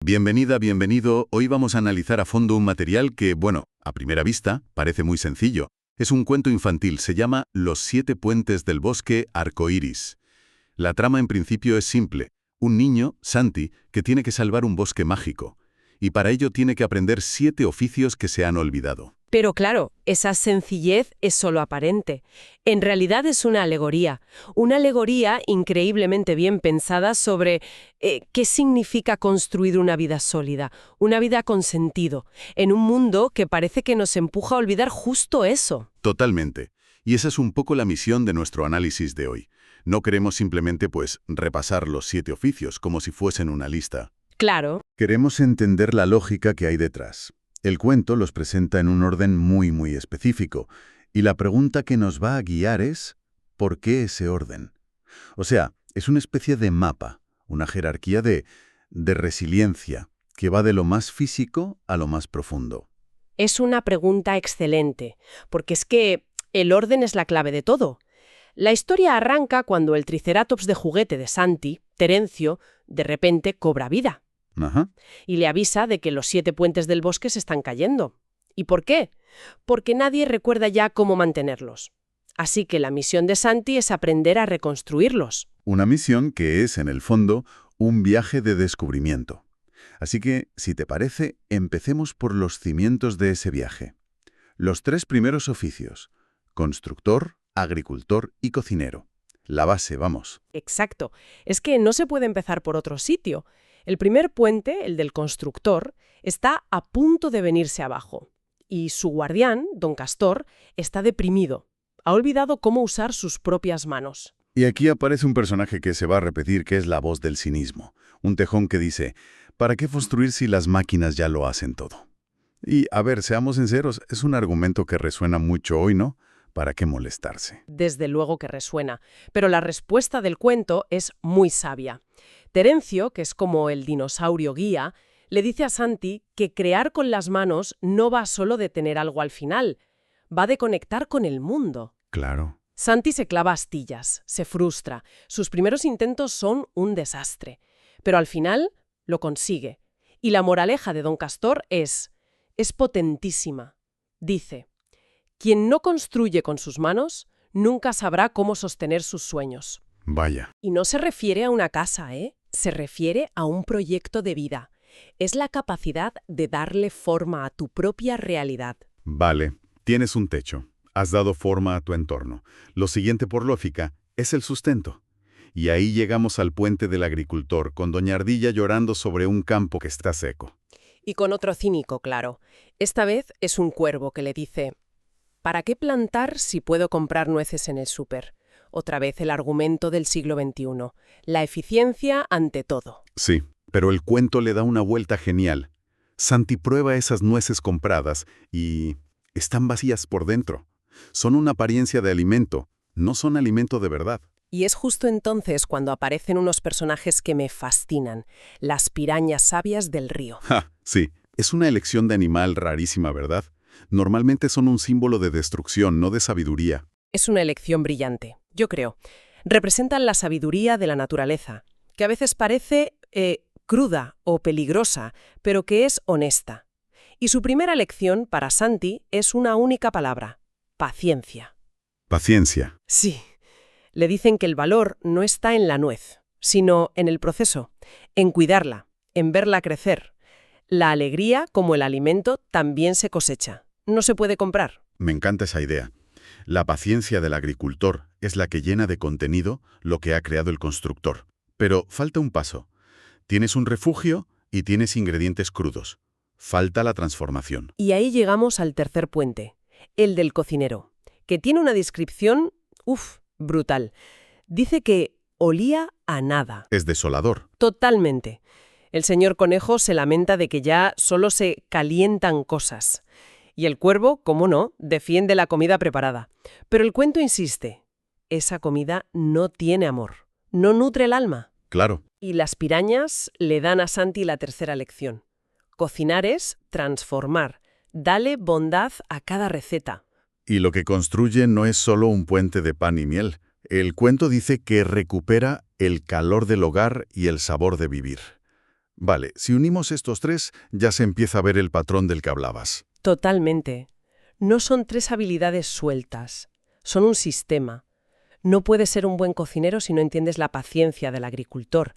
Bienvenida, bienvenido. Hoy vamos a analizar a fondo un material que, bueno, a primera vista, parece muy sencillo. Es un cuento infantil, se llama Los 7 puentes del bosque arcoíris. La trama en principio es simple. Un niño, Santi, que tiene que salvar un bosque mágico. Y para ello tiene que aprender 7 oficios que se han olvidado. Pero claro, esa sencillez es solo aparente. En realidad es una alegoría increíblemente bien pensada sobre qué significa construir una vida sólida, una vida con sentido, en un mundo que parece que nos empuja a olvidar justo eso. Totalmente. Y esa es un poco la misión de nuestro análisis de hoy. No queremos simplemente, repasar los 7 oficios como si fuesen una lista. Claro. Queremos entender la lógica que hay detrás. El cuento los presenta en un orden muy específico, y la pregunta que nos va a guiar es ¿por qué ese orden? O sea, es una especie de mapa, una jerarquía de resiliencia, que va de lo más físico a lo más profundo. Es una pregunta excelente, porque es que el orden es la clave de todo. La historia arranca cuando el triceratops de juguete de Santi, Terencio, de repente cobra vida. Ajá. Y le avisa de que los 7 puentes del bosque se están cayendo. ¿Y por qué? Porque nadie recuerda ya cómo mantenerlos. Así que la misión de Santi es aprender a reconstruirlos. Una misión que es, en el fondo, un viaje de descubrimiento. Así que, si te parece, empecemos por los cimientos de ese viaje. Los 3 primeros oficios: constructor, agricultor y cocinero. La base, vamos. Exacto. Es que no se puede empezar por otro sitio. El primer puente, el del constructor, está a punto de venirse abajo. Y su guardián, don Castor, está deprimido. Ha olvidado cómo usar sus propias manos. Y aquí aparece un personaje que se va a repetir, que es la voz del cinismo. Un tejón que dice, ¿para qué construir si las máquinas ya lo hacen todo? Y, a ver, seamos sinceros, es un argumento que resuena mucho hoy, ¿no? ¿Para qué molestarse? Desde luego que resuena. Pero la respuesta del cuento es muy sabia. Terencio, que es como el dinosaurio guía, le dice a Santi que crear con las manos no va solo de tener algo al final, va de conectar con el mundo. Claro. Santi se clava astillas, se frustra, sus primeros intentos son un desastre, pero al final lo consigue. Y la moraleja de don Castor es potentísima. Dice, quien no construye con sus manos, nunca sabrá cómo sostener sus sueños. Vaya. Y no se refiere a una casa, se refiere a un proyecto de vida. Es la capacidad de darle forma a tu propia realidad. Vale, tienes un techo. Has dado forma a tu entorno. Lo siguiente, por lógica, es el sustento. Y ahí llegamos al puente del agricultor, con doña Ardilla llorando sobre un campo que está seco. Y con otro cínico, claro. Esta vez es un cuervo que le dice, ¿para qué plantar si puedo comprar nueces en el súper? Otra vez el argumento del siglo XXI. La eficiencia ante todo. Sí, pero el cuento le da una vuelta genial. Santi prueba esas nueces compradas y están vacías por dentro. Son una apariencia de alimento, no son alimento de verdad. Y es justo entonces cuando aparecen unos personajes que me fascinan, las pirañas sabias del río. ¡Ja! Sí, es una elección de animal rarísima, ¿verdad? Normalmente son un símbolo de destrucción, no de sabiduría. Es una elección brillante, yo creo. Representan la sabiduría de la naturaleza, que a veces parece cruda o peligrosa, pero que es honesta. Y su primera lección para Santi es una única palabra: paciencia. Paciencia. Sí. Le dicen que el valor no está en la nuez, sino en el proceso, en cuidarla, en verla crecer. La alegría, como el alimento, también se cosecha. No se puede comprar. Me encanta esa idea. La paciencia del agricultor es la que llena de contenido lo que ha creado el constructor. Pero falta un paso. Tienes un refugio y tienes ingredientes crudos. Falta la transformación. Y ahí llegamos al tercer puente, el del cocinero, que tiene una descripción, brutal. Dice que olía a nada. Es desolador. Totalmente. El señor Conejo se lamenta de que ya solo se calientan cosas. Y el cuervo, cómo no, defiende la comida preparada. Pero el cuento insiste, esa comida no tiene amor, no nutre el alma. Claro. Y las pirañas le dan a Santi la tercera lección. Cocinar es transformar, dale bondad a cada receta. Y lo que construye no es solo un puente de pan y miel. El cuento dice que recupera el calor del hogar y el sabor de vivir. Vale, si unimos estos tres, ya se empieza a ver el patrón del que hablabas. Totalmente. No son tres habilidades sueltas, son un sistema. No puedes ser un buen cocinero si no entiendes la paciencia del agricultor.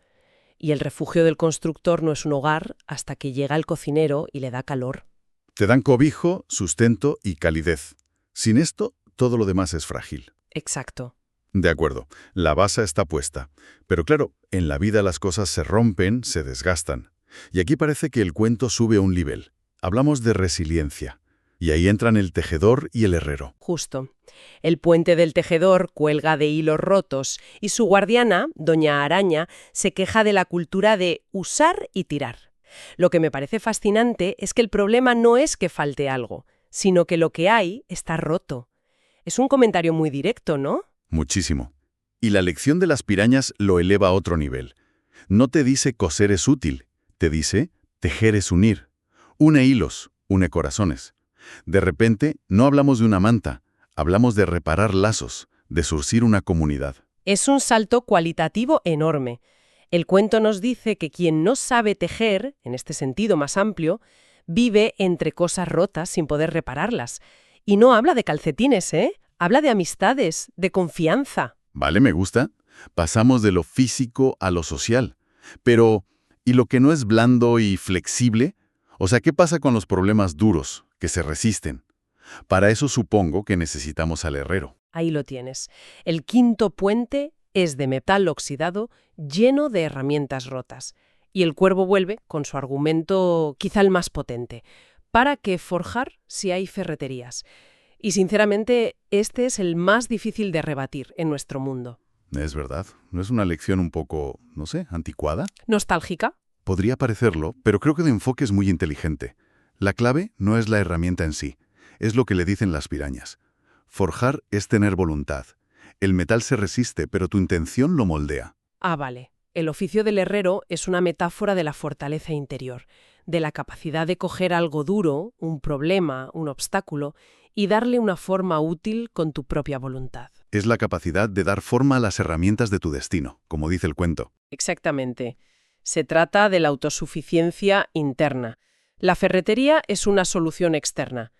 Y el refugio del constructor no es un hogar hasta que llega el cocinero y le da calor. Te dan cobijo, sustento y calidez. Sin esto, todo lo demás es frágil. Exacto. De acuerdo, la base está puesta. Pero claro, en la vida las cosas se rompen, se desgastan. Y aquí parece que el cuento sube a un nivel. Hablamos de resiliencia. Y ahí entran el tejedor y el herrero. Justo. El puente del tejedor cuelga de hilos rotos y su guardiana, Doña Araña, se queja de la cultura de usar y tirar. Lo que me parece fascinante es que el problema no es que falte algo, sino que lo que hay está roto. Es un comentario muy directo, ¿no? Muchísimo. Y la lección de las pirañas lo eleva a otro nivel. No te dice coser es útil, te dice tejer es unir. Une hilos, une corazones. De repente, no hablamos de una manta, hablamos de reparar lazos, de surcir una comunidad. Es un salto cualitativo enorme. El cuento nos dice que quien no sabe tejer, en este sentido más amplio, vive entre cosas rotas sin poder repararlas. Y no habla de calcetines, ¿eh? Habla de amistades, de confianza. Vale, me gusta. Pasamos de lo físico a lo social. Pero, ¿y lo que no es blando y flexible? O sea, ¿qué pasa con los problemas duros, que se resisten? Para eso supongo que necesitamos al herrero. Ahí lo tienes. El quinto puente es de metal oxidado lleno de herramientas rotas. Y el cuervo vuelve con su argumento quizá el más potente. ¿Para qué forjar si hay ferreterías? Y sinceramente, este es el más difícil de rebatir en nuestro mundo. Es verdad. ¿No es una lección un poco, no sé, anticuada? ¿Nostálgica? Podría parecerlo, pero creo que el enfoque es muy inteligente. La clave no es la herramienta en sí, es lo que le dicen las pirañas. Forjar es tener voluntad. El metal se resiste, pero tu intención lo moldea. Ah, vale. El oficio del herrero es una metáfora de la fortaleza interior, de la capacidad de coger algo duro, un problema, un obstáculo, y darle una forma útil con tu propia voluntad. Es la capacidad de dar forma a las herramientas de tu destino, como dice el cuento. Exactamente. Se trata de la autosuficiencia interna. La ferretería es una solución externa.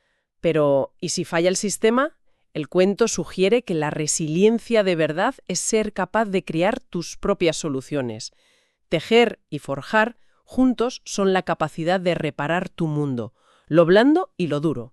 Pero, ¿y si falla el sistema? El cuento sugiere que la resiliencia de verdad es ser capaz de crear tus propias soluciones. Tejer y forjar juntos son la capacidad de reparar tu mundo, lo blando y lo duro.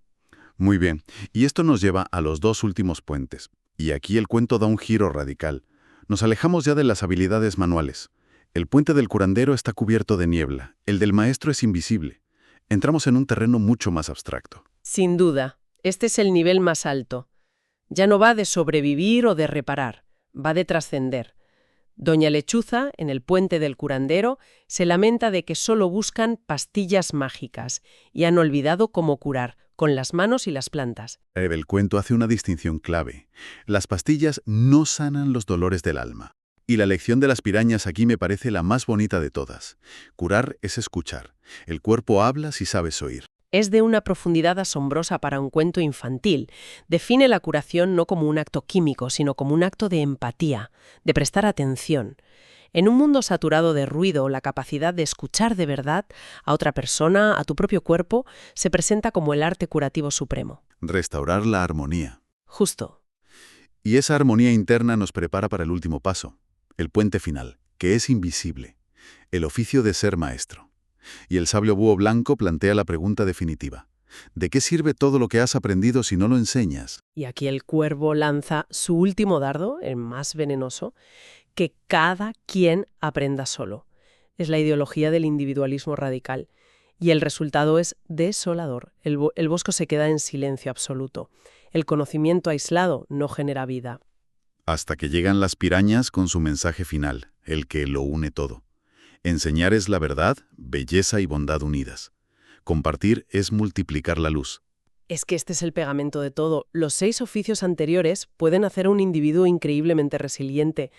Muy bien, y esto nos lleva a los dos últimos puentes. Y aquí el cuento da un giro radical. Nos alejamos ya de las habilidades manuales. El puente del curandero está cubierto de niebla, el del maestro es invisible. Entramos en un terreno mucho más abstracto. Sin duda, este es el nivel más alto. Ya no va de sobrevivir o de reparar, va de trascender. Doña Lechuza, en el puente del curandero, se lamenta de que solo buscan pastillas mágicas y han olvidado cómo curar, con las manos y las plantas. El cuento hace una distinción clave. Las pastillas no sanan los dolores del alma. Y la lección de las pirañas aquí me parece la más bonita de todas. Curar es escuchar. El cuerpo habla si sabes oír. Es de una profundidad asombrosa para un cuento infantil. Define la curación no como un acto químico, sino como un acto de empatía, de prestar atención. En un mundo saturado de ruido, la capacidad de escuchar de verdad a otra persona, a tu propio cuerpo, se presenta como el arte curativo supremo. Restaurar la armonía. Justo. Y esa armonía interna nos prepara para el último paso, el puente final, que es invisible, el oficio de ser maestro. Y el sabio búho blanco plantea la pregunta definitiva. ¿De qué sirve todo lo que has aprendido si no lo enseñas? Y aquí el cuervo lanza su último dardo, el más venenoso, que cada quien aprenda solo. Es la ideología del individualismo radical. Y el resultado es desolador. El bosque se queda en silencio absoluto. El conocimiento aislado no genera vida. Hasta que llegan las pirañas con su mensaje final, el que lo une todo. Enseñar es la verdad, belleza y bondad unidas. Compartir es multiplicar la luz. Es que este es el pegamento de todo. Los 6 oficios anteriores pueden hacer a un individuo increíblemente resiliente,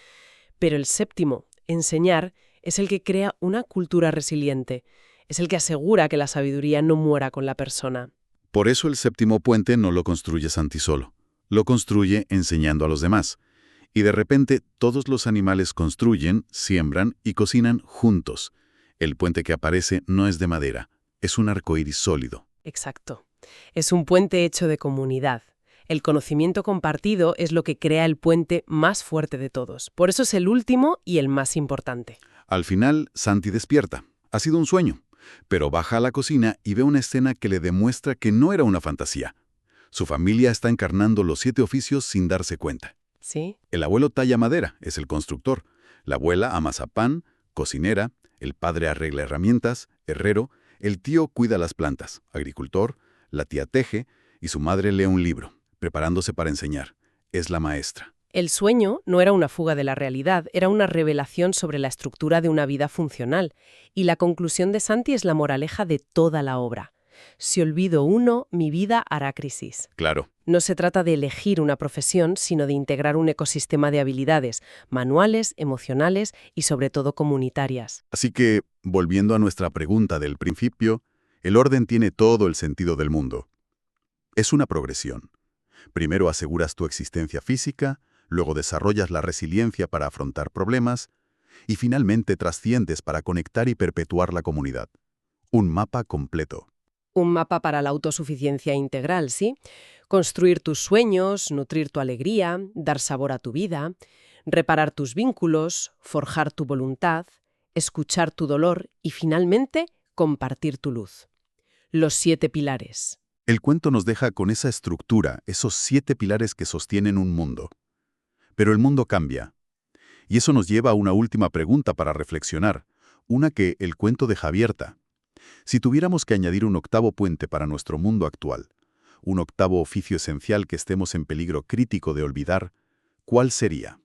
pero el séptimo, enseñar, es el que crea una cultura resiliente. Es el que asegura que la sabiduría no muera con la persona. Por eso el séptimo puente no lo construye Santi solo. Lo construye enseñando a los demás. Y de repente todos los animales construyen, siembran y cocinan juntos. El puente que aparece no es de madera, es un arcoíris sólido. Exacto. Es un puente hecho de comunidad. El conocimiento compartido es lo que crea el puente más fuerte de todos. Por eso es el último y el más importante. Al final, Santi despierta. Ha sido un sueño, pero baja a la cocina y ve una escena que le demuestra que no era una fantasía. Su familia está encarnando los 7 oficios sin darse cuenta. ¿Sí? El abuelo talla madera, es el constructor. La abuela amasa pan, cocinera. El padre arregla herramientas, herrero. El tío cuida las plantas, agricultor. La tía teje y su madre lee un libro, preparándose para enseñar. Es la maestra. El sueño no era una fuga de la realidad, era una revelación sobre la estructura de una vida funcional. Y la conclusión de Santi es la moraleja de toda la obra. Si olvido uno, mi vida hará crisis. Claro. No se trata de elegir una profesión, sino de integrar un ecosistema de habilidades, manuales, emocionales y sobre todo comunitarias. Así que, volviendo a nuestra pregunta del principio, el orden tiene todo el sentido del mundo. Es una progresión. Primero aseguras tu existencia física, luego desarrollas la resiliencia para afrontar problemas y finalmente trasciendes para conectar y perpetuar la comunidad. Un mapa completo. Un mapa para la autosuficiencia integral, ¿sí? Construir tus sueños, nutrir tu alegría, dar sabor a tu vida, reparar tus vínculos, forjar tu voluntad, escuchar tu dolor y finalmente compartir tu luz. Los 7 pilares. El cuento nos deja con esa estructura, esos 7 pilares que sostienen un mundo. Pero el mundo cambia. Y eso nos lleva a una última pregunta para reflexionar, una que el cuento deja abierta. Si tuviéramos que añadir un octavo puente para nuestro mundo actual, un octavo oficio esencial que estemos en peligro crítico de olvidar, ¿cuál sería?